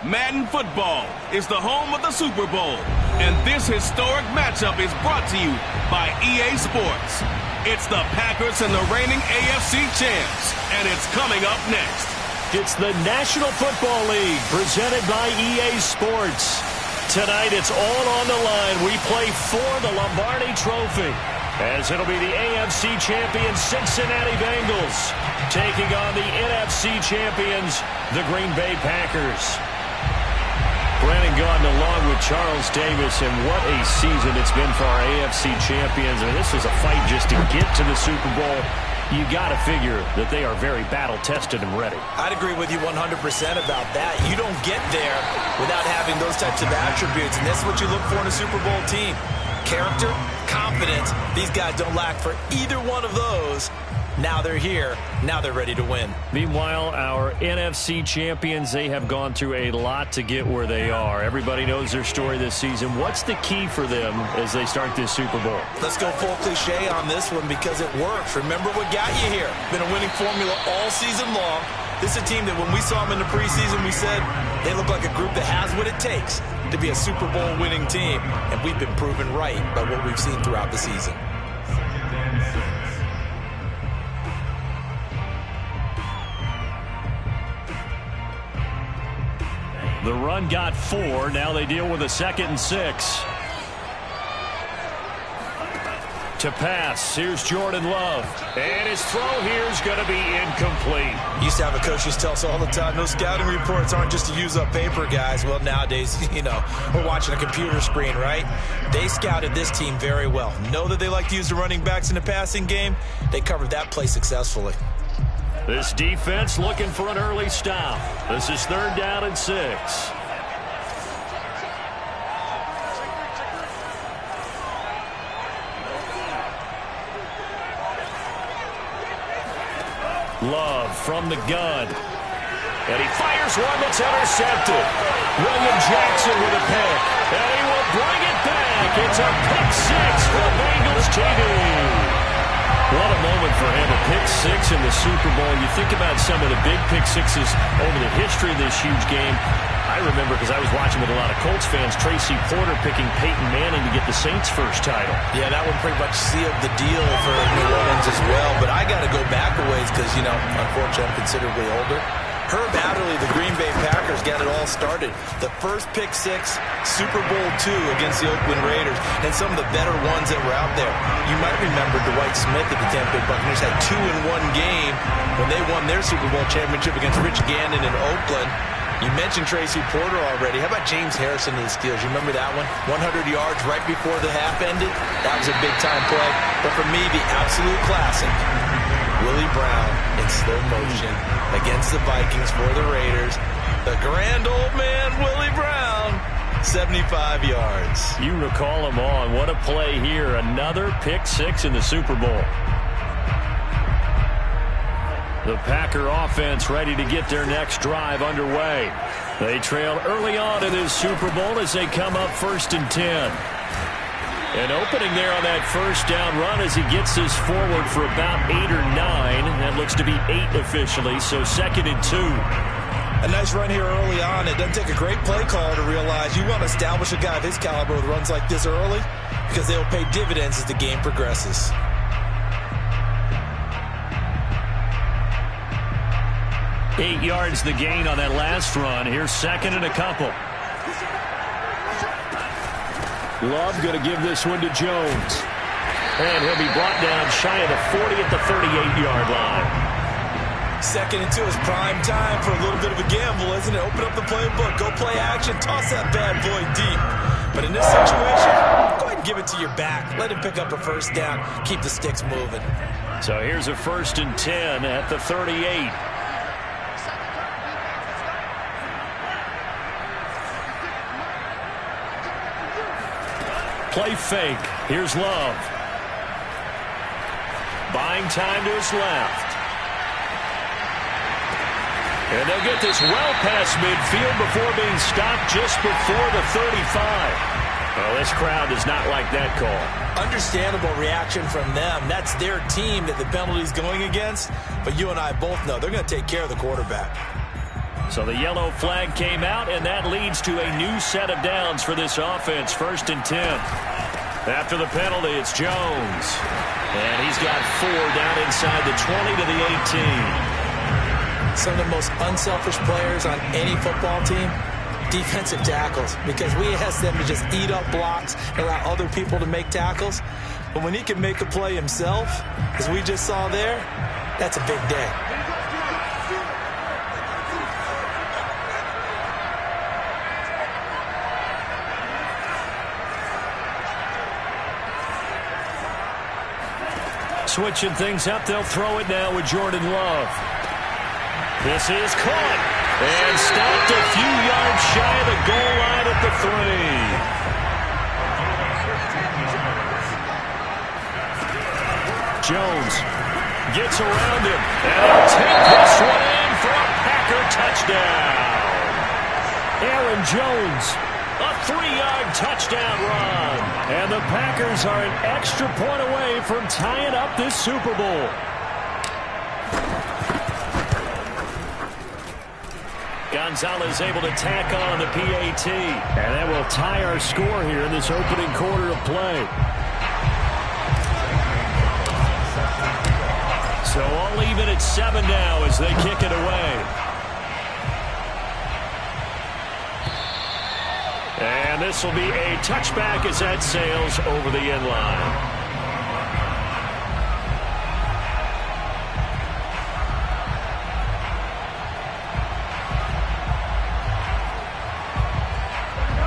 Madden Football is the home of the Super Bowl, and this historic matchup is brought to you by EA Sports. It's the Packers and the reigning AFC champs, and it's coming up next. It's the National Football League presented by EA Sports. Tonight it's all on the line. We play for the Lombardi Trophy, as it'll be the AFC champions Cincinnati Bengals taking on the NFC champions, the Green Bay Packers. Brandon Gaudin along with Charles Davis, and what a season it's been for our AFC champions. I mean, this was a fight just to get to the Super Bowl. You got to figure that they are very battle-tested and ready. I'd agree with you 100% about that. You don't get there without having those types of attributes, and that's what you look for in a Super Bowl team. Character, confidence. These guys don't lack for either one of those. Now they're here. Now they're ready to win. Meanwhile, our NFC champions, they have gone through a lot to get where they are. Everybody knows their story this season. What's the key for them as they start this Super Bowl? Let's go full cliche on this one because it works. Remember what got you here. Been a winning formula all season long. This is a team that when we saw them in the preseason, we said they look like a group that has what it takes to be a Super Bowl winning team. And we've been proven right by what we've seen throughout the season. The run got 4. Now they deal with a 2nd and 6. To pass. Here's Jordan Love. And his throw here is going to be incomplete. Used to have a coach used to tell us all the time, no scouting reports aren't just to use up paper, guys. Well, nowadays, we're watching a computer screen, right? They scouted this team very well. Know that they like to use the running backs in the passing game. They covered that play successfully. This defense looking for an early stop. This is 3rd down and 6. Love from the gun. And he fires one that's intercepted. William Jackson with a pick. And he will bring it back. It's a pick 6 for the Bengals TD. What a moment for him, a pick 6 in the Super Bowl. You think about some of the big pick 6s over the history of this huge game. I remember, because I was watching with a lot of Colts fans, Tracy Porter picking Peyton Manning to get the Saints' first title. Yeah, that one pretty much sealed the deal for New Orleans as well. But I got to go back a ways because, unfortunately, I'm considerably older. Herb Adderley, the Green Bay Packers, got it all started. The first pick 6, Super Bowl II against the Oakland Raiders, and some of the better ones that were out there. You might remember Dwight Smith of the Tampa Bay Buccaneers had 2 in one game when they won their Super Bowl championship against Rich Gannon in Oakland. You mentioned Tracy Porter already. How about James Harrison of the Steelers? You remember that one? 100 yards right before the half ended? That was a big-time play. But for me, the absolute classic, Willie Brown in slow motion against the Vikings for the Raiders. The grand old man, Willie Brown, 75 yards. You recall them all. What a play here. Another pick 6 in the Super Bowl. The Packer offense ready to get their next drive underway. They trail early on in this Super Bowl as they come up 1st and 10. An opening there on that first down run as he gets this forward for about 8 or 9. That looks to be 8 officially, so 2nd and 2. A nice run here early on. It doesn't take a great play caller to realize you want to establish a guy of his caliber with runs like this early because they'll pay dividends as the game progresses. Eight yards the gain on that last run. Here's 2nd and a couple. Love going to give this one to Jones. And he'll be brought down shy of the 40 at the 38-yard line. 2nd and 2 is prime time for a little bit of a gamble, isn't it? Open up the playbook, go play action, toss that bad boy deep. But in this situation, go ahead and give it to your back. Let him pick up a first down. Keep the sticks moving. So here's a 1st and 10 at the 38. Play fake. Here's Love. Buying time to his left. And they'll get this well past midfield before being stopped just before the 35. Well, this crowd does not like that call. Understandable reaction from them. That's their team that the penalty's going against. But you and I both know they're going to take care of the quarterback. So the yellow flag came out, and that leads to a new set of downs for this offense. 1st and 10. After the penalty, it's Jones. And he's got 4 down inside the 20 to the 18. Some of the most unselfish players on any football team, defensive tackles, because we ask them to just eat up blocks and allow other people to make tackles. But when he can make a play himself, as we just saw there, that's a big day. Switching things up, they'll throw it now with Jordan Love. This is caught and stopped a few yards shy of the goal line at the 3. Jones gets around him, and he'll take this one in for a Packer touchdown. Aaron Jones, a 3-yard touchdown run. And the Packers are an extra point away from tying up this Super Bowl. Gonzalez able to tack on the PAT. And that will tie our score here in this opening quarter of play. So all even at 7 now as they kick it away. And this will be a touchback as that sails over the end line.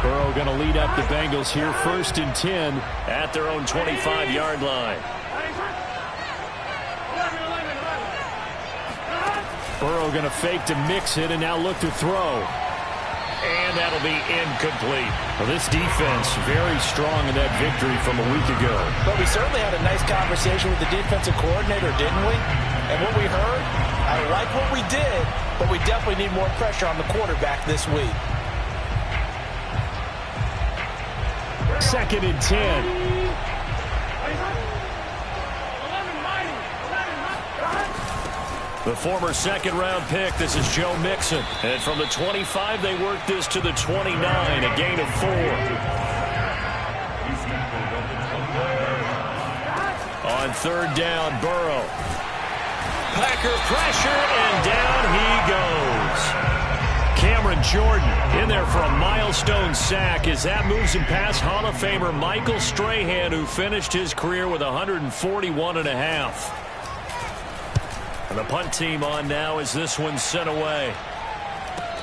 Burrow going to lead up the Bengals here 1st and 10 at their own 25-yard line. Burrow going to fake to mix it and now look to throw. And that'll be incomplete. Well, this defense very strong in that victory from a week ago. But we certainly had a nice conversation with the defensive coordinator, didn't we? And what we heard, I like what we did, but we definitely need more pressure on the quarterback this week. 2nd and 10. The former 2nd-round pick, this is Joe Mixon. And from the 25, they work this to the 29, a gain of 4. On 3rd down, Burrow. Packer pressure, and down he goes. Cameron Jordan in there for a milestone sack as that moves him past Hall of Famer Michael Strahan, who finished his career with 141.5. And the punt team on now as this one's sent away.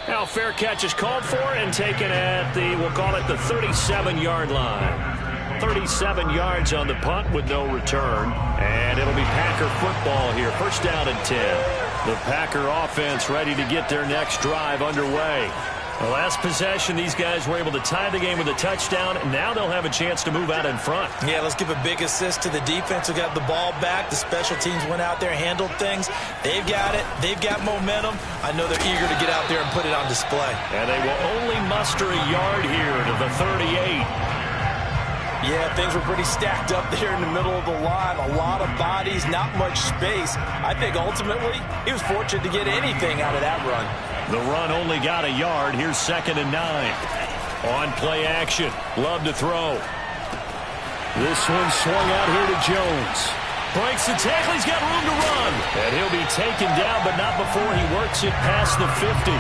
Now fair catch is called for and taken at the, we'll call it the 37-yard line. 37 yards on the punt with no return. And it'll be Packer football here. 1st down and 10. The Packer offense ready to get their next drive underway. The last possession, these guys were able to tie the game with a touchdown. Now they'll have a chance to move out in front. Yeah, let's give a big assist to the defense who got the ball back. The special teams went out there, handled things. They've got it. They've got momentum. I know they're eager to get out there and put it on display. And they will only muster a yard here to the 38. Yeah, things were pretty stacked up there in the middle of the line. A lot of bodies, not much space. I think ultimately he was fortunate to get anything out of that run. The run only got a yard. Here's 2nd and 9. On play action. Love to throw. This one swung out here to Jones. Breaks the tackle. He's got room to run. And he'll be taken down, but not before he works it past the 50.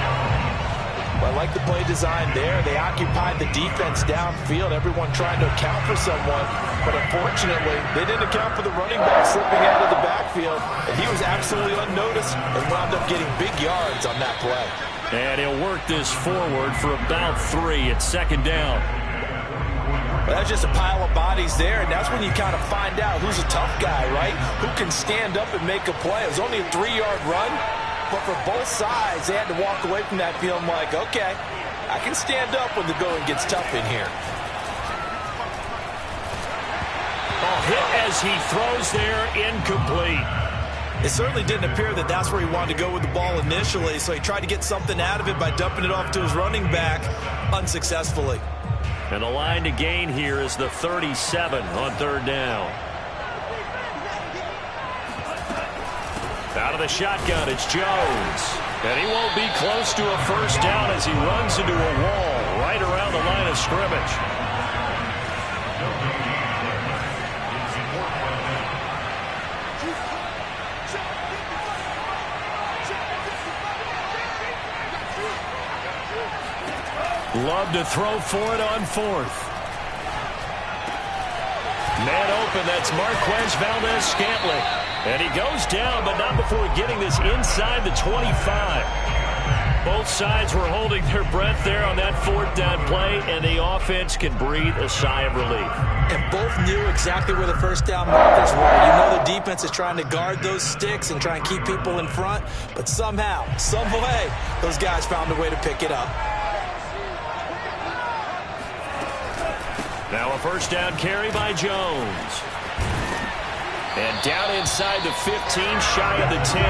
Well, I like the play design there. They occupied the defense downfield, everyone trying to account for someone. But unfortunately, they didn't account for the running back slipping out of the backfield. And he was absolutely unnoticed and wound up getting big yards on that play. And he'll work this forward for about 3 at 2nd down. Well, that's just a pile of bodies there, and that's when you kind of find out who's a tough guy, right? Who can stand up and make a play. It was only a 3-yard run. But for both sides, they had to walk away from that feeling like, okay, I can stand up when the going gets tough in here. Hit as he throws there, incomplete. It certainly didn't appear that that's where he wanted to go with the ball initially, so he tried to get something out of it by dumping it off to his running back unsuccessfully. And the line to gain here is the 37 on 3rd down. Out of the shotgun, it's Jones. And he won't be close to a first down as he runs into a wall right around the line of scrimmage. Love to throw for it on fourth. Man open, that's Marquez Valdez-Scantling. And he goes down, but not before getting this inside the 25. Both sides were holding their breath there on that fourth down play, and the offense can breathe a sigh of relief. And both knew exactly where the first down markers were. You know the defense is trying to guard those sticks and try and keep people in front, but somehow, some way, those guys found a way to pick it up. Now a first down carry by Jones. And down inside the 15, shy of the 10.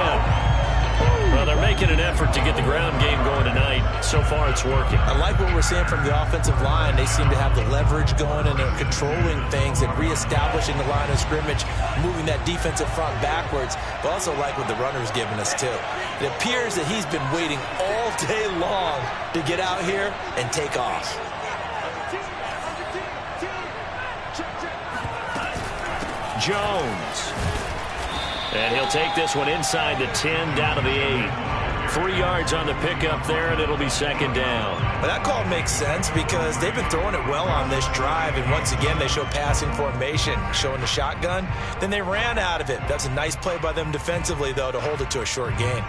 Well, they're making an effort to get the ground game going tonight. So far, it's working. I like what we're seeing from the offensive line. They seem to have the leverage going, and they're controlling things and reestablishing the line of scrimmage, moving that defensive front backwards. But also like what the runner's giving us, too. It appears that he's been waiting all day long to get out here and take off. Jones. And he'll take this one inside the 10, down to the 8. 3 yards on the pickup there, and it'll be second down. But that call makes sense because they've been throwing it well on this drive, and once again they show passing formation, showing the shotgun. Then they ran out of it. That's a nice play by them defensively, though, to hold it to a short gain.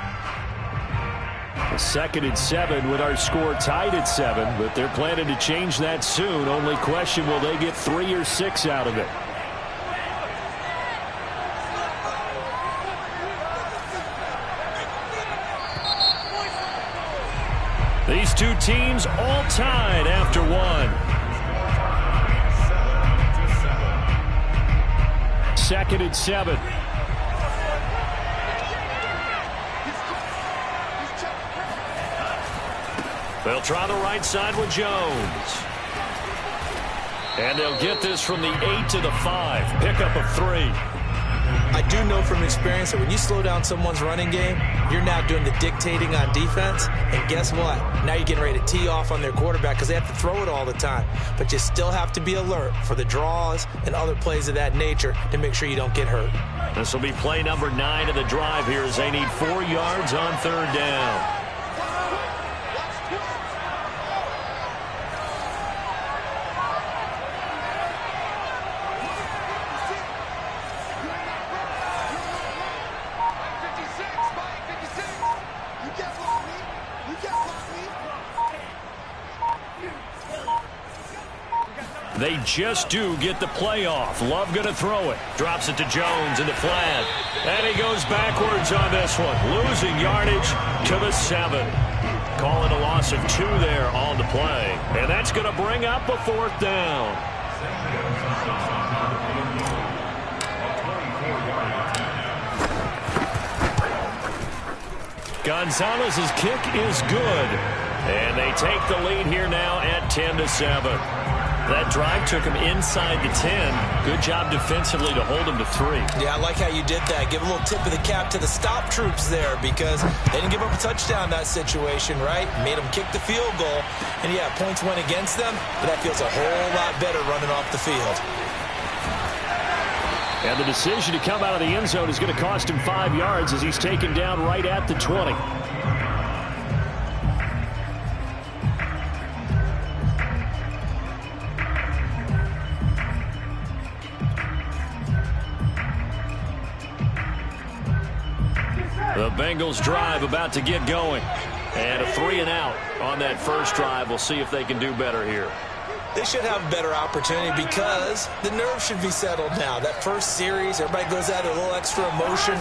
2nd and 7 with our score tied at 7, but they're planning to change that soon. Only question, will they get 3 or 6 out of it? These two teams all tied after one. 2nd and 7. They'll try the right side with Jones. And they'll get this from the 8 to the 5. Pickup of 3. I do know from experience that when you slow down someone's running game, you're now doing the dictating on defense. And guess what? Now you're getting ready to tee off on their quarterback because they have to throw it all the time. But you still have to be alert for the draws and other plays of that nature to make sure you don't get hurt. This will be play number 9 of the drive here as they need 4 yards on 3rd down. They just do get the play off. Love going to throw it. Drops it to Jones in the flat. And he goes backwards on this one. Losing yardage to the 7. Calling a loss of 2 there on the play. And that's going to bring up a 4th down. Gonzalez's kick is good. And they take the lead here now at 10-7. That drive took him inside the 10. Good job defensively to hold him to 3. Yeah, I like how you did that. Give a little tip of the cap to the stop troops there because they didn't give up a touchdown in that situation, right? Made them kick the field goal. And, yeah, points went against them, but that feels a whole lot better running off the field. And the decision to come out of the end zone is going to cost him 5 yards as he's taken down right at the 20. The Bengals drive about to get going. And a 3-and-out on that first drive. We'll see if they can do better here. They should have a better opportunity because the nerves should be settled now. That first series, everybody goes out with a little extra emotion.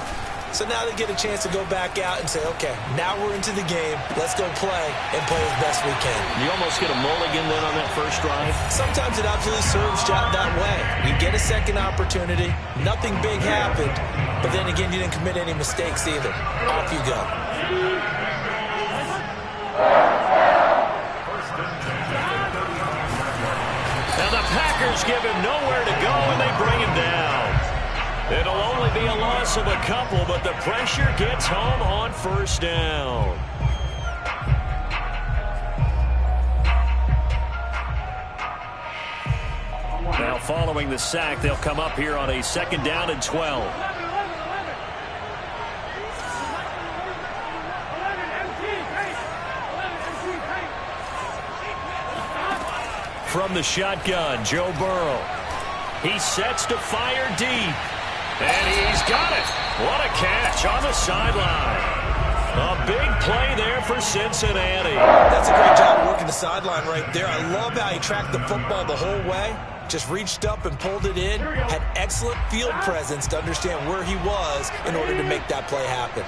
So now they get a chance to go back out and say, okay, now we're into the game. Let's go play and play as best we can. You almost get a mulligan then on that first drive? Sometimes it absolutely serves that way. You get a second opportunity. Nothing big happened. But then again, you didn't commit any mistakes either. Off you go. Now the Packers give him nowhere to go, and they bring him down. It'll only only be a loss of a couple, but the pressure gets home on first down. Now following the sack, they'll come up here on a 2nd down and 12. From the shotgun, Joe Burrow. He sets to fire deep. And he's got it. What a catch on the sideline. A big play there for Cincinnati. That's a great job working the sideline right there. I love how he tracked the football the whole way. Just reached up and pulled it in. Had excellent field presence to understand where he was in order to make that play happen.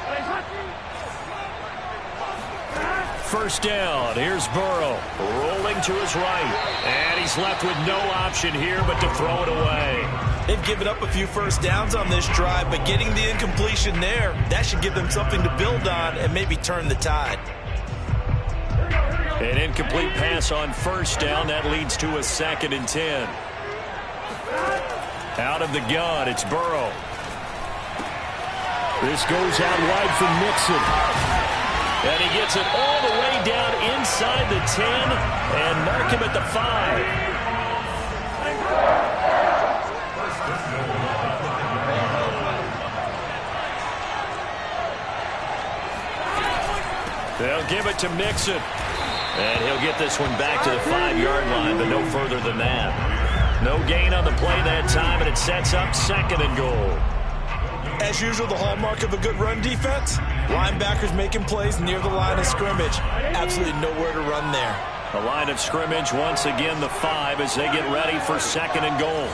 First down. Here's Burrow rolling to his right. And he's left with no option here but to throw it away. They've given up a few first downs on this drive, but getting the incompletion there, that should give them something to build on and maybe turn the tide. An incomplete pass on first down. That leads to a 2nd and 10. Out of the gun, it's Burrow. This goes out wide for Mixon. And he gets it all the way down inside the 10 and mark him at the 5. They'll give it to Mixon. And he'll get this one back to the 5-yard line, but no further than that. No gain on the play that time, and it sets up 2nd and goal. As usual, the hallmark of a good run defense, linebackers making plays near the line of scrimmage. Absolutely nowhere to run there. The line of scrimmage, once again, the 5 as they get ready for 2nd and goal.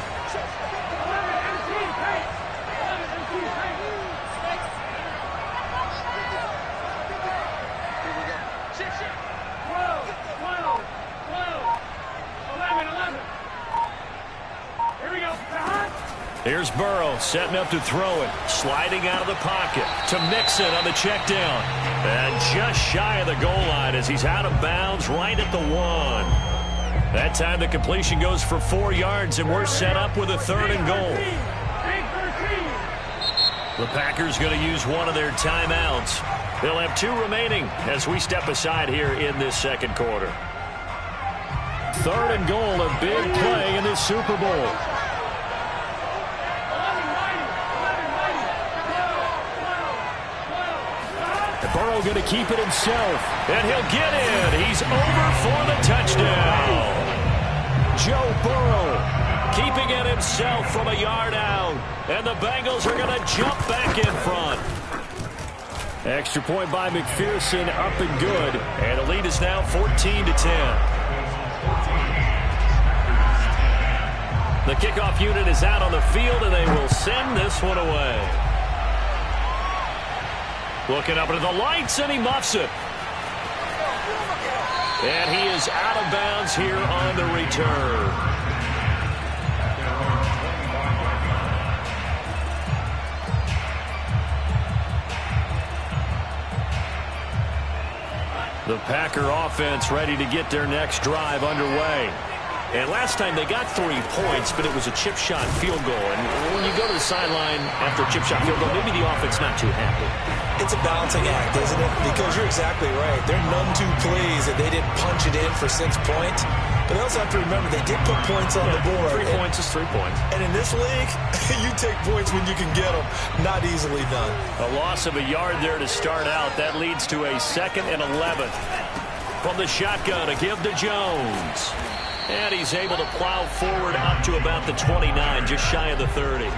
Here's Burrow setting up to throw it. Sliding out of the pocket to Mixon on the check down. And just shy of the goal line as he's out of bounds right at the 1. That time the completion goes for 4 yards, and we're set up with a 3rd and goal. The Packers going to use one of their timeouts. They'll have 2 remaining as we step aside here in this 2nd quarter. 3rd and goal, a big play in this Super Bowl. Burrow going to keep it himself, and he'll get in. He's over for the touchdown. Joe Burrow keeping it himself from a yard out, and the Bengals are going to jump back in front. Extra point by McPherson, up and good, and the lead is now 14-10. The kickoff unit is out on the field, and they will send this one away. Looking up into the lights, and he muffs it. And he is out of bounds here on the return. The Packer offense ready to get their next drive underway. And last time they got 3 points, but it was a chip shot field goal. And when you go to the sideline after a chip shot field goal, maybe the offense not too happy. It's a balancing act, isn't it? Because you're exactly right. They're none too pleased that they didn't punch it in for 6 points. But they also have to remember they did put points on the board. 3 points is 3 points. And in this league, you take points when you can get them. Not easily done. A loss of a yard there to start out. That leads to a 2nd and 11. From the shotgun, a give to Jones. And he's able to plow forward up to about the 29, just shy of the 30.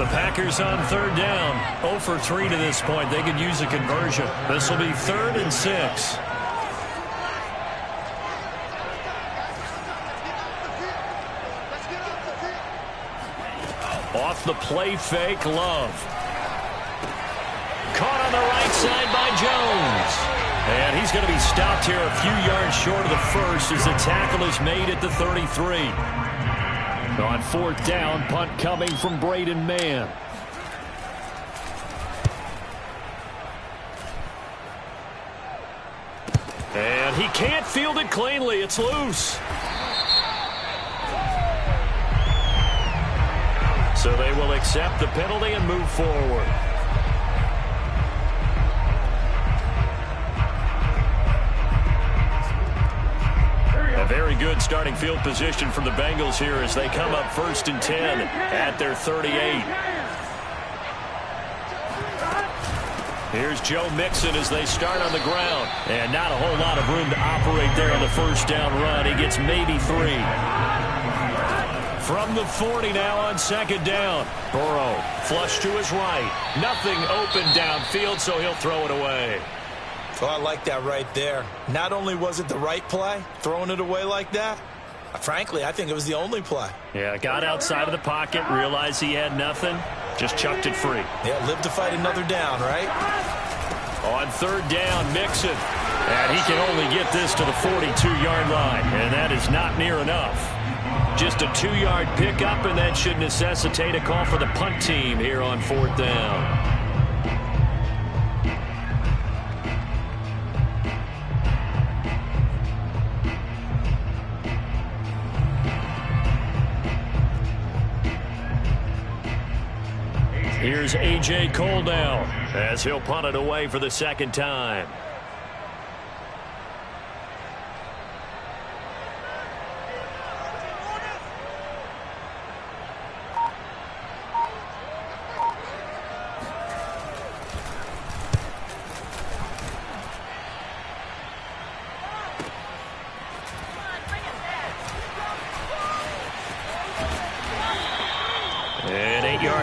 The Packers on 3rd down. 0 for 3 to this point. They could use a conversion. This will be 3rd and 6. Off the play fake, Love. Caught on the right side by Jones. And he's going to be stopped here a few yards short of the first as the tackle is made at the 33. On 4th down, punt coming from Braden Mann. And he can't field it cleanly. It's loose. So they will accept the penalty and move forward. A very good starting field position for the Bengals here as they come up 1st and 10 at their 38. Here's Joe Mixon as they start on the ground. And not a whole lot of room to operate there on the first down run. He gets maybe 3. From the 40 now on 2nd down. Burrow flush to his right. Nothing open downfield, so he'll throw it away. Oh, I like that right there. Not only was it the right play, throwing it away like that, frankly, I think it was the only play. Yeah, got outside of the pocket, realized he had nothing, just chucked it free. Yeah, live to fight another down, right? On 3rd down, Mixon. And he can only get this to the 42-yard line, and that is not near enough. Just a 2-yard pickup, and that should necessitate a call for the punt team here on 4th down. Here's A.J. Cole now as he'll punt it away for the 2nd time.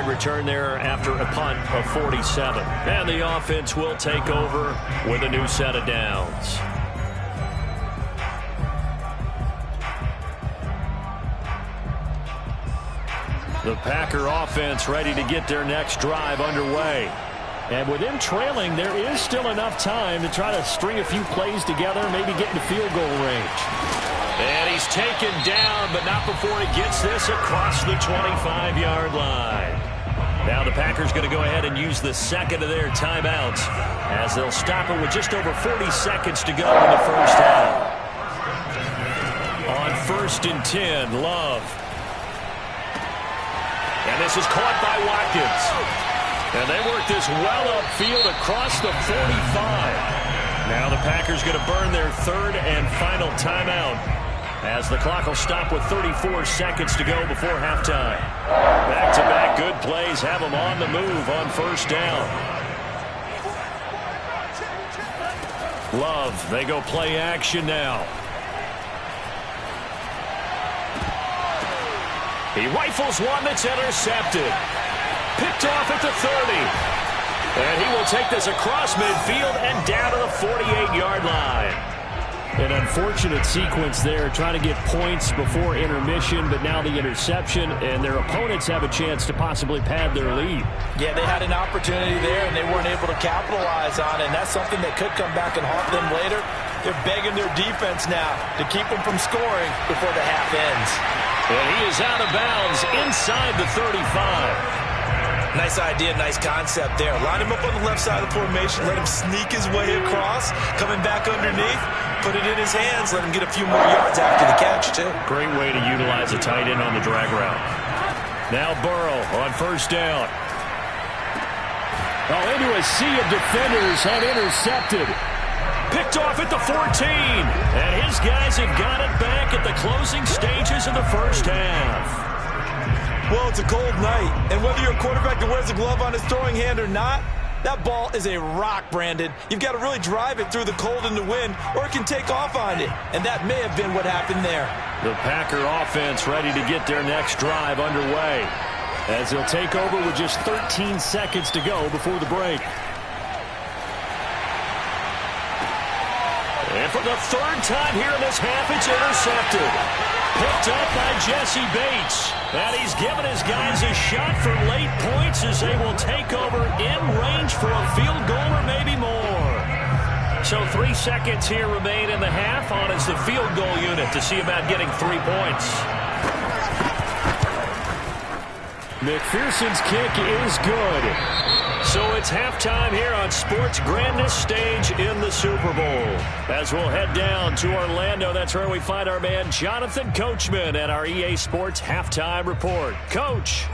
Return there after a punt of 47. And the offense will take over with a new set of downs. The Packer offense ready to get their next drive underway. And with them trailing, there is still enough time to try to string a few plays together, maybe get into field goal range. And he's taken down, but not before he gets this across the 25-yard line. Now the Packers going to go ahead and use the 2nd of their timeouts as they'll stop it with just over 40 seconds to go in the first half. On 1st and 10, Love. And this is caught by Watkins. And they work this well upfield across the 45. Now the Packers going to burn their 3rd and final timeout as the clock will stop with 34 seconds to go before halftime. Back-to-back good plays have them on the move on 1st down. Love, they go play action now. He rifles one that's intercepted. Picked off at the 30. And he will take this across midfield and down to the 48-yard line. An unfortunate sequence there, trying to get points before intermission, but now the interception, and their opponents have a chance to possibly pad their lead. Yeah, they had an opportunity there, and they weren't able to capitalize on it, and that's something that could come back and haunt them later. They're begging their defense now to keep them from scoring before the half ends. And he is out of bounds inside the 35. Nice idea, nice concept there. Line him up on the left side of the formation, let him sneak his way across, coming back underneath, put it in his hands, let him get a few more yards after the catch, too. Great way to utilize a tight end on the drag route. Now Burrow on 1st down. Oh, into a sea of defenders and intercepted. Picked off at the 14. And his guys have got it back at the closing stages of the first half. Well, it's a cold night, and whether you're a quarterback that wears a glove on his throwing hand or not, that ball is a rock, Brandon. You've got to really drive it through the cold and the wind, or it can take off on you, and that may have been what happened there. The Packer offense ready to get their next drive underway as they'll take over with just 13 seconds to go before the break. And for the 3rd time here in this half, it's intercepted. Picked up by Jesse Bates. And he's given his guys a shot for late points as they will take over in range for a field goal or maybe more. So 3 seconds here remain in the half on as the field goal unit to see about getting 3 points. McPherson's kick is good. So it's halftime here on sports' grandest stage in the Super Bowl. As we'll head down to Orlando, that's where we find our man Jonathan Coachman at our EA Sports Halftime Report. Coach.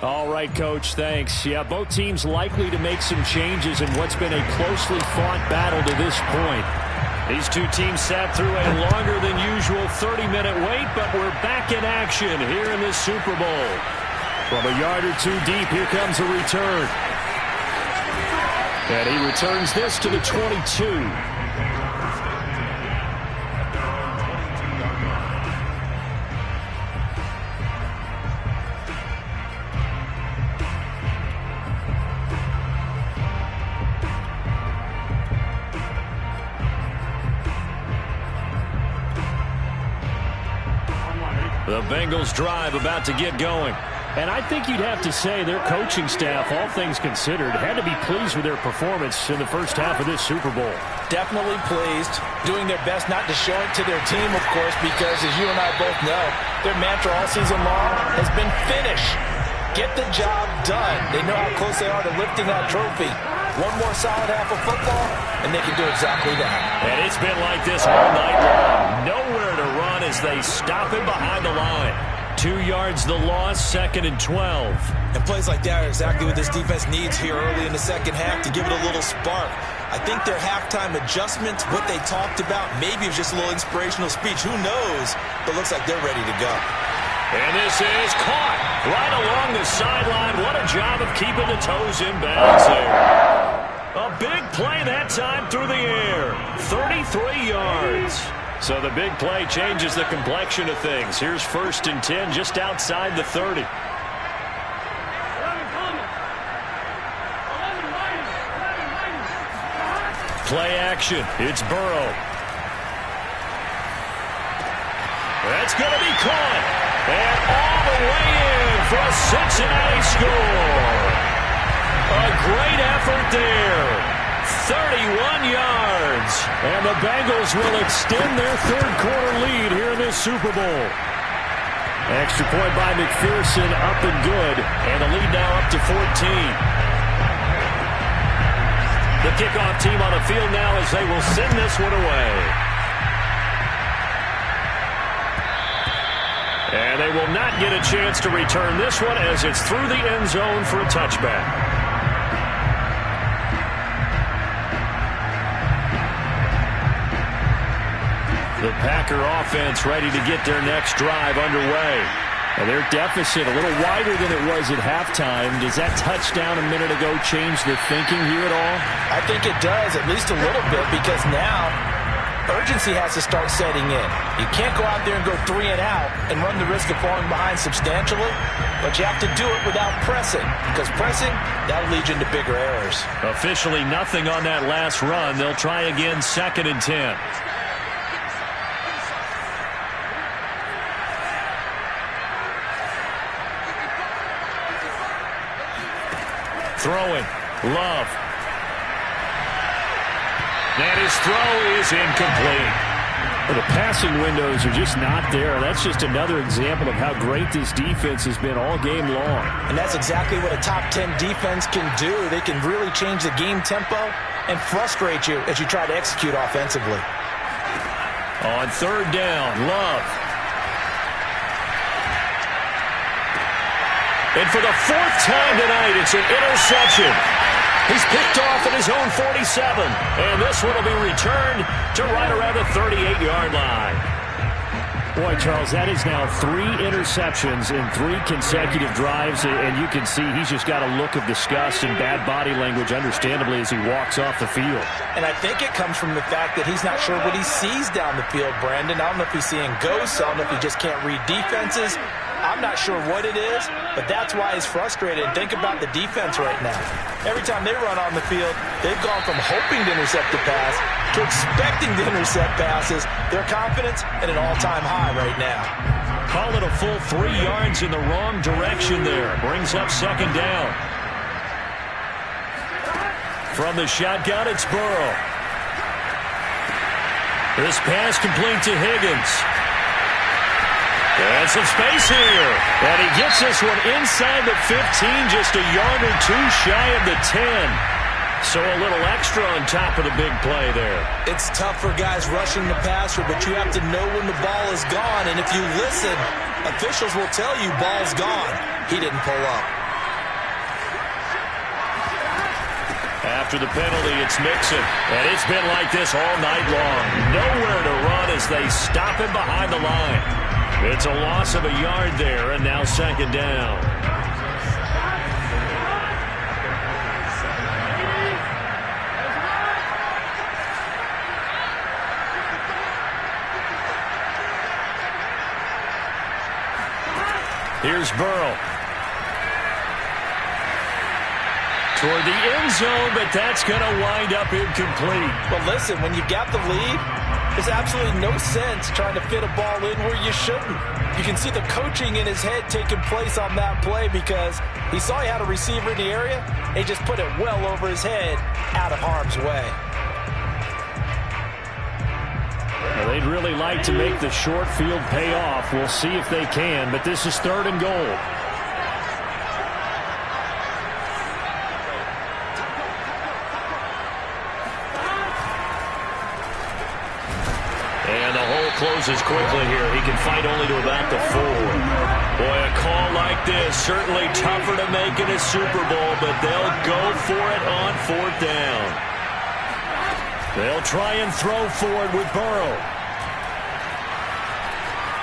All right, Coach, thanks. Yeah, both teams likely to make some changes in what's been a closely fought battle to this point. These two teams sat through a longer than usual 30-minute wait, but we're back in action here in the Super Bowl. From a yard or two deep, here comes a return. And he returns this to the 22. The Bengals drive about to get going. And I think you'd have to say their coaching staff, all things considered, had to be pleased with their performance in the first half of this Super Bowl. Definitely pleased. Doing their best not to show it to their team, of course, because as you and I both know, their mantra all season long has been finish. Get the job done. They know how close they are to lifting that trophy. One more solid half of football, and they can do exactly that. And it's been like this all night long. Nowhere to run as they stop him behind the line. 2 yards the loss, 2nd and 12. And plays like that are exactly what this defense needs here early in the second half to give it a little spark. I think their halftime adjustments, what they talked about, maybe it was just a little inspirational speech. Who knows? But looks like they're ready to go. And this is caught right along the sideline. What a job of keeping the toes in bounds there. A big play that time through the air. 33 yards. So the big play changes the complexion of things. Here's 1st and 10 just outside the 30. Play action. It's Burrow. That's going to be caught. And all the way in for a Cincinnati score. A great effort there. 31 yards. And the Bengals will extend their third-quarter lead here in this Super Bowl. Extra point by McPherson, up and good. And the lead now up to 14. The kickoff team on the field now as they will send this one away. And they will not get a chance to return this one as it's through the end zone for a touchback. The Packer offense ready to get their next drive underway. And their deficit a little wider than it was at halftime. Does that touchdown a minute ago change the thinking here at all? I think it does, at least a little bit, because now urgency has to start setting in. You can't go out there and go 3 and out and run the risk of falling behind substantially, but you have to do it without pressing, because pressing, that'll lead you into bigger errors. Officially nothing on that last run. They'll try again 2nd and 10. Throwing. Love. And his throw is incomplete. Well, the passing windows are just not there. That's just another example of how great this defense has been all game long. And that's exactly what a top 10 defense can do. They can really change the game tempo and frustrate you as you try to execute offensively. On 3rd down, Love. And for the 4th time tonight, it's an interception. He's picked off at his own 47. And this one will be returned to right around the 38-yard line. Boy, Charles, that is now 3 interceptions in 3 consecutive drives. And you can see he's just got a look of disgust and bad body language, understandably, as he walks off the field. And I think it comes from the fact that he's not sure what he sees down the field, Brandon. I don't know if he's seeing ghosts. I don't know if he just can't read defenses. I'm not sure what it is, but that's why he's frustrated. Think about the defense right now. Every time they run on the field, they've gone from hoping to intercept the pass to expecting to intercept passes. Their confidence at an all-time high right now. Call it a full 3 yards in the wrong direction there. Brings up 2nd down. From the shotgun, it's Burrow. This pass complete to Higgins. And some space here. And he gets this one inside the 15, just a yard or 2 shy of the 10. So a little extra on top of the big play there. It's tough for guys rushing the passer, but you have to know when the ball is gone. And if you listen, officials will tell you ball's gone. He didn't pull up. After the penalty, it's Mixon. And it's been like this all night long. Nowhere to run as they stop him behind the line. It's a loss of a yard there, and now second down. Here's Burrow. Toward the end zone, but that's going to wind up incomplete. Well, listen, when you've got the lead, there's absolutely no sense trying to fit a ball in where you shouldn't. You can see the coaching in his head taking place on that play because he saw he had a receiver in the area. He just put it well over his head, out of harm's way. Well, they'd really like to make the short field pay off. We'll see if they can, but this is 3rd and goal. And the hole closes quickly here. He can fight only to about the 4. Boy, a call like this, certainly tougher to make in a Super Bowl, but they'll go for it on 4th down. They'll try and throw forward with Burrow.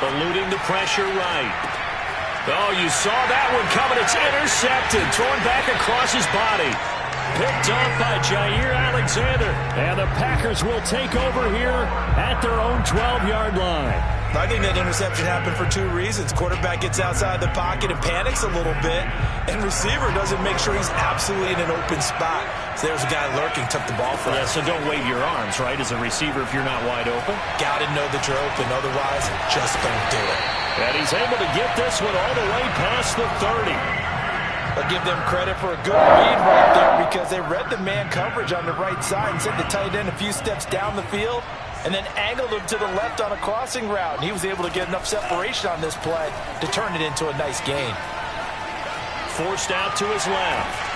Eluding the pressure right. Oh, you saw that one coming. It's intercepted. Thrown back across his body. Picked up by Jair Alexander. And the Packers will take over here at their own 12-yard line. I think that interception happened for 2 reasons. Quarterback gets outside the pocket and panics a little bit, and receiver doesn't make sure he's absolutely in an open spot. So there's a guy lurking, took the ball from him. Yeah, so don't wave your arms, right, as a receiver if you're not wide open? Got to know that you're open, otherwise just don't do it. And he's able to get this one all the way past the 30. I'll give them credit for a good read right there because they read the man coverage on the right side and sent the tight end a few steps down the field and then angled him to the left on a crossing route. And he was able to get enough separation on this play to turn it into a nice gain. Forced out to his left.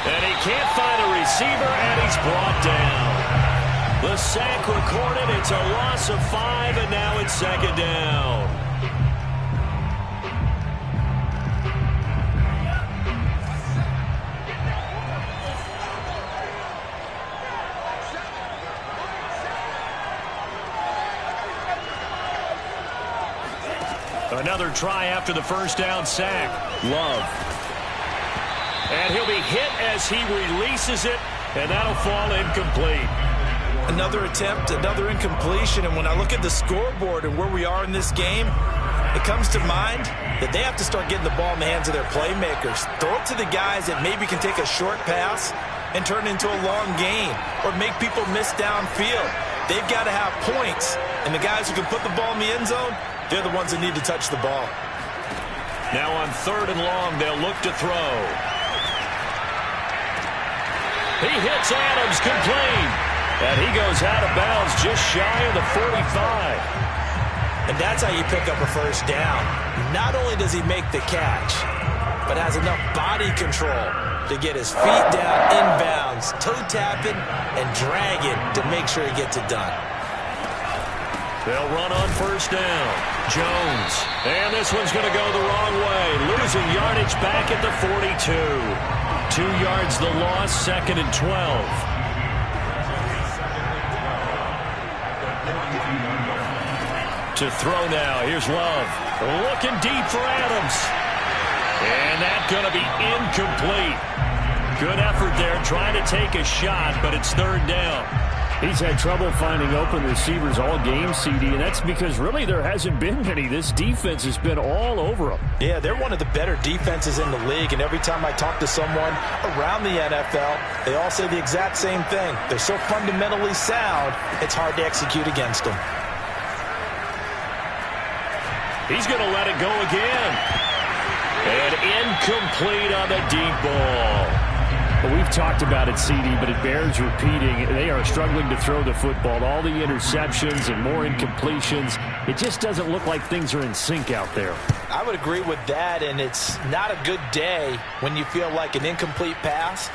And he can't find a receiver, and he's brought down. The sack recorded. It's a loss of 5, and now it's second down. Another try after the first down sack. Love. And he'll be hit as he releases it, and that'll fall incomplete. Another attempt, another incompletion, and when I look at the scoreboard and where we are in this game, it comes to mind that they have to start getting the ball in the hands of their playmakers. Throw it to the guys that maybe can take a short pass and turn it into a long gain or make people miss downfield. They've got to have points, and the guys who can put the ball in the end zone, they're the ones that need to touch the ball. Now on 3rd and long, they'll look to throw. He hits Adams, complete. And he goes out of bounds just shy of the 45. And that's how you pick up a first down. Not only does he make the catch, but has enough body control to get his feet down inbounds, toe tapping, and dragging to make sure he gets it done. They'll run on first down. Jones. And this one's going to go the wrong way. Losing yardage back at the 42. 2 yards the loss, 2nd and 12. To throw now. Here's Love. Looking deep for Adams. And that's going to be incomplete. Good effort there trying to take a shot, but it's 3rd down. He's had trouble finding open receivers all game, CD, and that's because really there hasn't been many. This defense has been all over them. Yeah, they're one of the better defenses in the league, and every time I talk to someone around the NFL, they all say the exact same thing. They're so fundamentally sound, it's hard to execute against them. He's going to let it go again. And incomplete on the deep ball. Well, we've talked about it, CD, but it bears repeating. They are struggling to throw the football. All the interceptions and more incompletions. It just doesn't look like things are in sync out there. I would agree with that, and it's not a good day when you feel like an incomplete pass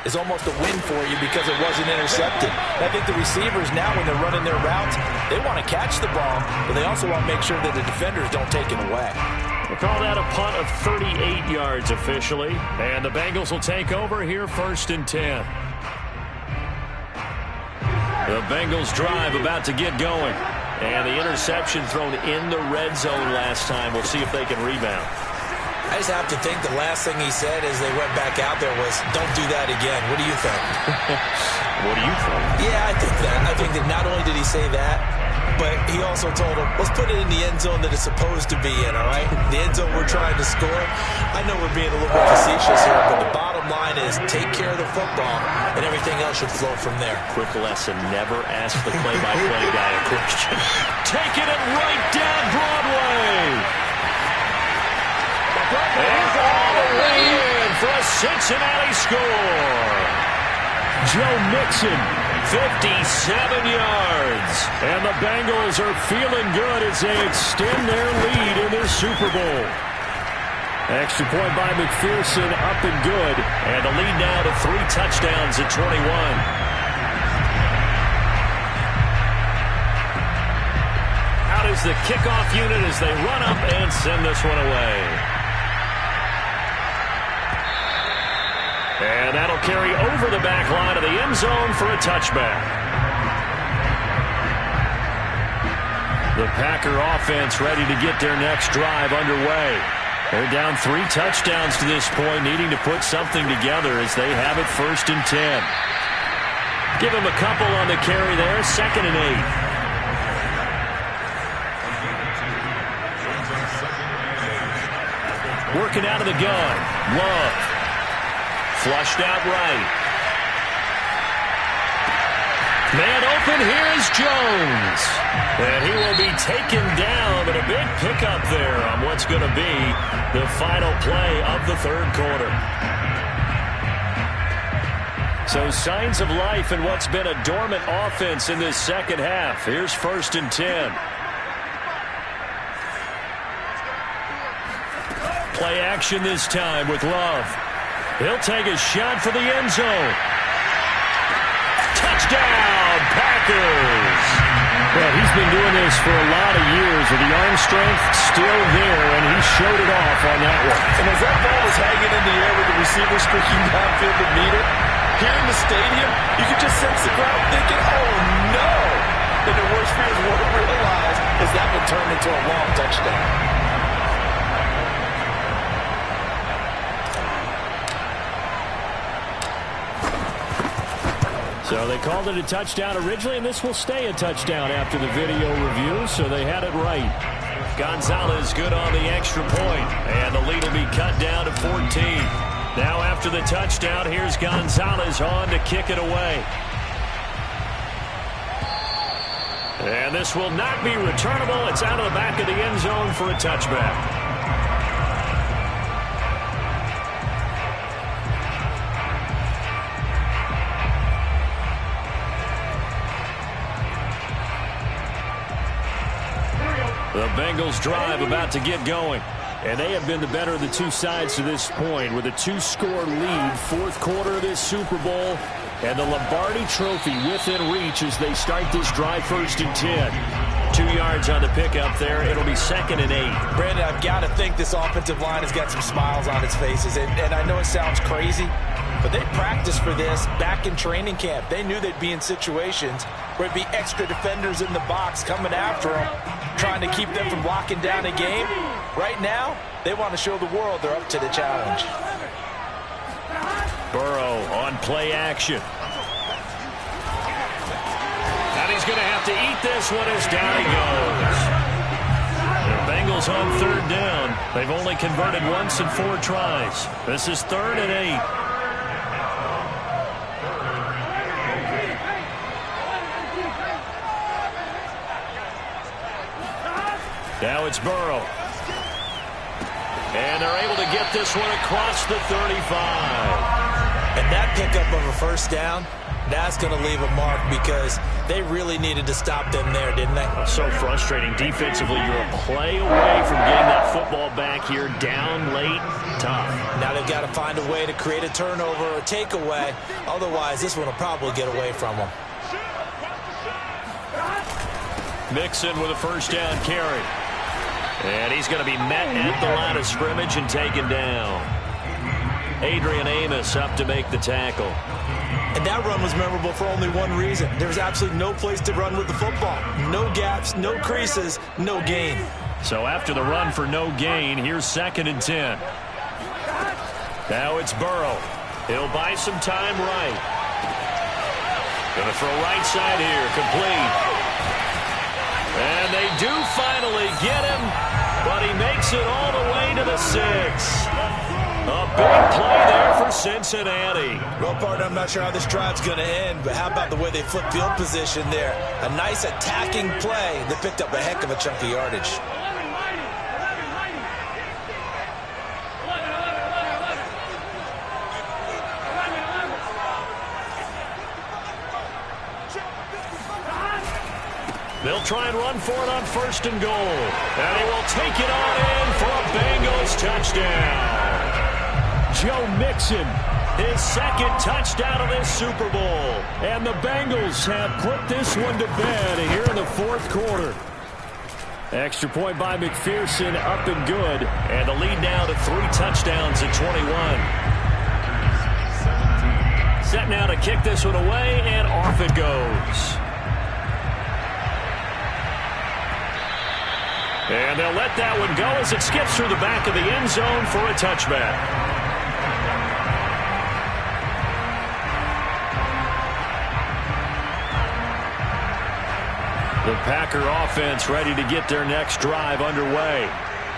is almost a win for you because it wasn't intercepted. And I think the receivers now, when they're running their routes, they want to catch the ball, but they also want to make sure that the defenders don't take it away. We'll call that a punt of 38 yards officially. And the Bengals will take over here 1st and 10. The Bengals drive about to get going. And the interception thrown in the red zone last time. We'll see if they can rebound. I just have to think the last thing he said as they went back out there was, don't do that again. What do you think? What do you think? Yeah, I think that. I think that not only did he say that, but he also told him, let's put it in the end zone that it's supposed to be in, all right? The end zone we're trying to score. I know we're being a little bit facetious here, but the bottom line is take care of the football, and everything else should flow from there. Quick lesson, never ask the play-by-play guy a question. Taking it right down Broadway. And all the way in for a Cincinnati score. Joe Mixon, 57 yards. And the Bengals are feeling good as they extend their lead in their Super Bowl. Extra point by McPherson, up and good. And the lead now to 3 touchdowns at 21. Out is the kickoff unit as they run up and send this one away. And that'll carry over the back line of the end zone for a touchback. The Packer offense ready to get their next drive underway. They're down 3 touchdowns to this point, needing to put something together as they have it 1st and 10. Give them a couple on the carry there, 2nd and 8. Working out of the gun. Love. Flushed out right. Man open, here's Jones. And he will be taken down, but a big pickup there on what's going to be the final play of the 3rd quarter. So signs of life in what's been a dormant offense in this 2nd half. Here's 1st and 10. Play action this time with Love. He'll take a shot for the end zone. Touchdown, Packers! Well, he's been doing this for a lot of years with the arm strength still there, and he showed it off on that one. And as that ball was hanging in the air with the receiver streaking downfield to meet it, here in the stadium, you could just sense the crowd thinking, oh, no! And the worst fears weren't realized as that one turned into a long touchdown. So they called it a touchdown originally, and this will stay a touchdown after the video review, so they had it right. Gonzalez good on the extra point, and the lead will be cut down to 14. Now after the touchdown, here's Gonzalez on to kick it away. And this will not be returnable. It's out of the back of the end zone for a touchback. The Bengals drive about to get going. And they have been the better of the 2 sides to this point with a 2-score lead, 4th quarter of this Super Bowl. And the Lombardi Trophy within reach as they start this drive 1st and 10. 2 yards on the pickup there. It'll be 2nd and 8. Brandon, I've got to think this offensive line has got some smiles on its faces. And I know it sounds crazy, but they practiced for this back in training camp. They knew they'd be in situations where it'd be extra defenders in the box coming after them, trying to keep them from locking down a game. Right now, they want to show the world they're up to the challenge. Burrow on play action. And he's going to have to eat this one as down he goes. The Bengals on 3rd down. They've only converted once in 4 tries. This is 3rd and 8. Now it's Burrow. And they're able to get this one across the 35. And that pickup of a 1st down, that's going to leave a mark because they really needed to stop them there, didn't they? So frustrating. Defensively, you're a play away from getting that football back here. Down late, tough. Now they've got to find a way to create a turnover or a takeaway. Otherwise, this one will probably get away from them. Mixon with a 1st down carry. And he's going to be met at the line of scrimmage and taken down. Adrian Amos up to make the tackle. And that run was memorable for only one reason. There was absolutely no place to run with the football. No gaps, no creases, no gain. So after the run for no gain, here's 2nd and 10. Now it's Burrow. He'll buy some time right. Going to throw right side here, complete. And they do finally get him, but he makes it all the way to the 6. A big play there for Cincinnati. Well, partner, I'm not sure how this drive's going to end, but how about the way they flip field position there? A nice attacking play that picked up a heck of a chunk of yardage. They'll try and run for it on 1st and goal. And he will take it on in for a Bengals touchdown. Joe Mixon, his 2nd touchdown of this Super Bowl. And the Bengals have put this one to bed here in the 4th quarter. Extra point by McPherson, up and good. And the lead now to 3 touchdowns at 21. Set now to kick this one away, and off it goes. And they'll let that one go as it skips through the back of the end zone for a touchback. The Packer offense ready to get their next drive underway.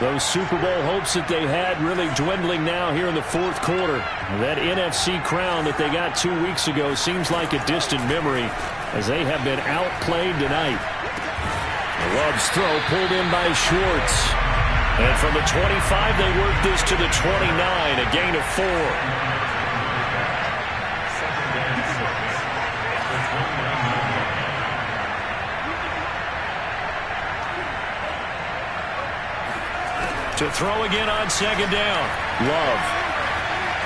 Those Super Bowl hopes that they had really dwindling now here in the 4th quarter. That NFC crown that they got 2 weeks ago seems like a distant memory as they have been outplayed tonight. Love's throw pulled in by Schwartz. And from the 25, they work this to the 29, a gain of 4. To throw again on 2nd down. Love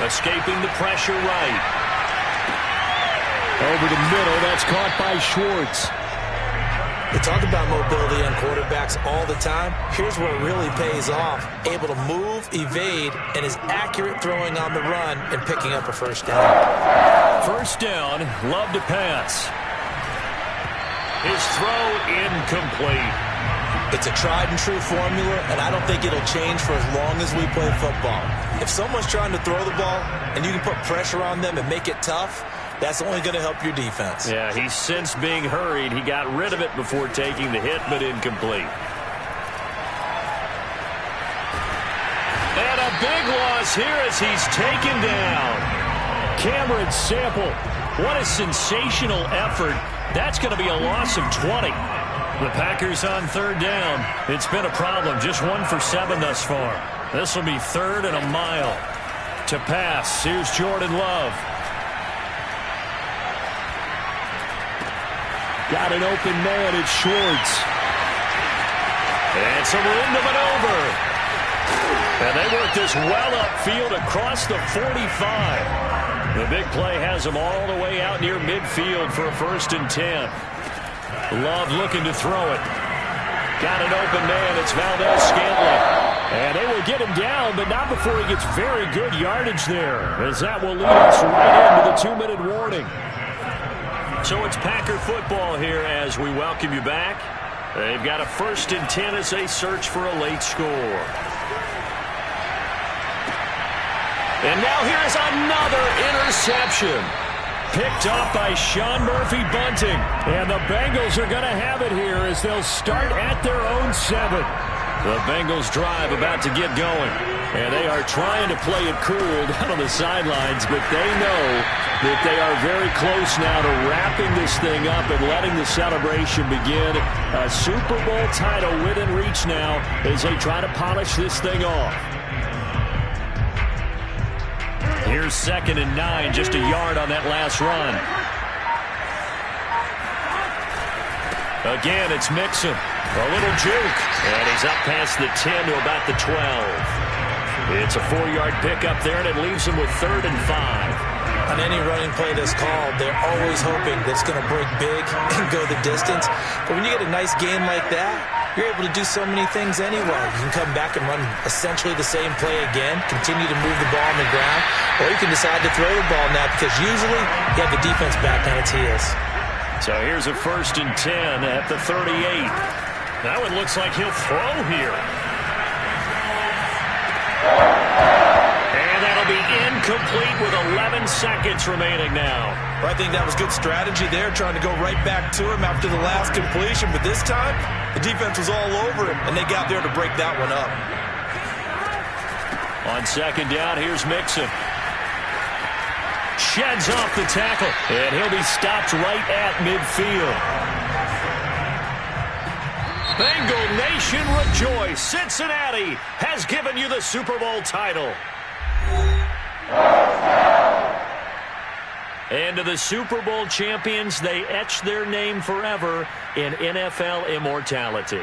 escaping the pressure right. Over the middle, that's caught by Schwartz. We talk about mobility on quarterbacks all the time. Here's where it really pays off. Able to move, evade, and is accurate throwing on the run and picking up a 1st down. 1st down, Love to pass. His throw incomplete. It's a tried and true formula, and I don't think it'll change for as long as we play football. If someone's trying to throw the ball and you can put pressure on them and make it tough, that's only going to help your defense. Yeah, he's since being hurried. He got rid of it before taking the hit, but incomplete. And a big loss here as he's taken down. Cameron Sample, what a sensational effort. That's going to be a loss of 20. The Packers on 3rd down. It's been a problem. Just 1 for 7 thus far. This will be 3rd and a mile. To pass, here's Jordan Love. Got an open man, it's Schwartz. And some room to maneuver. And they work this well upfield across the 45. The big play has them all the way out near midfield for a 1st and 10. Love looking to throw it. Got an open man, it's Valdez-Scantling. And they will get him down, but not before he gets very good yardage there, as that will lead us right into the 2-minute warning. So it's Packer football here as we welcome you back. They've got a 1st and 10 as they search for a late score. And now here's another interception. Picked off by Sean Murphy-Bunting. And the Bengals are going to have it here as they'll start at their own 7. The Bengals drive about to get going. And they are trying to play it cool down on the sidelines, but they know that they are very close now to wrapping this thing up and letting the celebration begin. A Super Bowl title within reach now as they try to polish this thing off. Here's 2nd and 9, just a yard on that last run. Again, it's Mixon. A little juke. And he's up past the 10 to about the 12. It's a 4-yard pickup there, and it leaves him with 3rd and 5. On any running play that's called, they're always hoping that it's going to break big and go the distance. But when you get a nice gain like that, you're able to do so many things anyway. You can come back and run essentially the same play again, continue to move the ball on the ground, or you can decide to throw the ball now because usually you have the defense back on its heels. So here's a 1st and 10 at the 38. That one looks like he'll throw here. And that'll be incomplete with 11 seconds remaining now. Well, I think that was good strategy there, trying to go right back to him after the last completion. But this time, the defense was all over him, and they got there to break that one up. On 2nd down, here's Mixon. Sheds off the tackle, and he'll be stopped right at midfield. Bengal Nation rejoice. Cincinnati has given you the Super Bowl title. And to the Super Bowl champions, they etch their name forever in NFL immortality.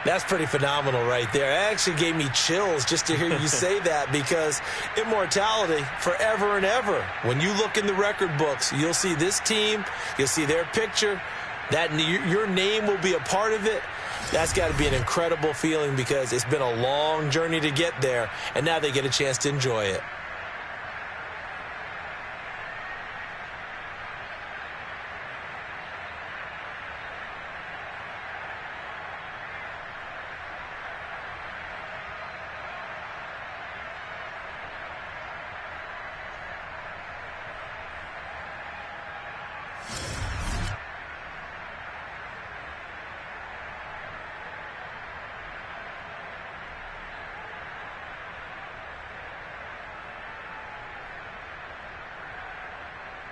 That's pretty phenomenal right there. It actually gave me chills just to hear you say that, because immortality forever and ever. When you look in the record books, you'll see this team, you'll see their picture, that your name will be a part of it. That's got to be an incredible feeling because it's been a long journey to get there, and now they get a chance to enjoy it.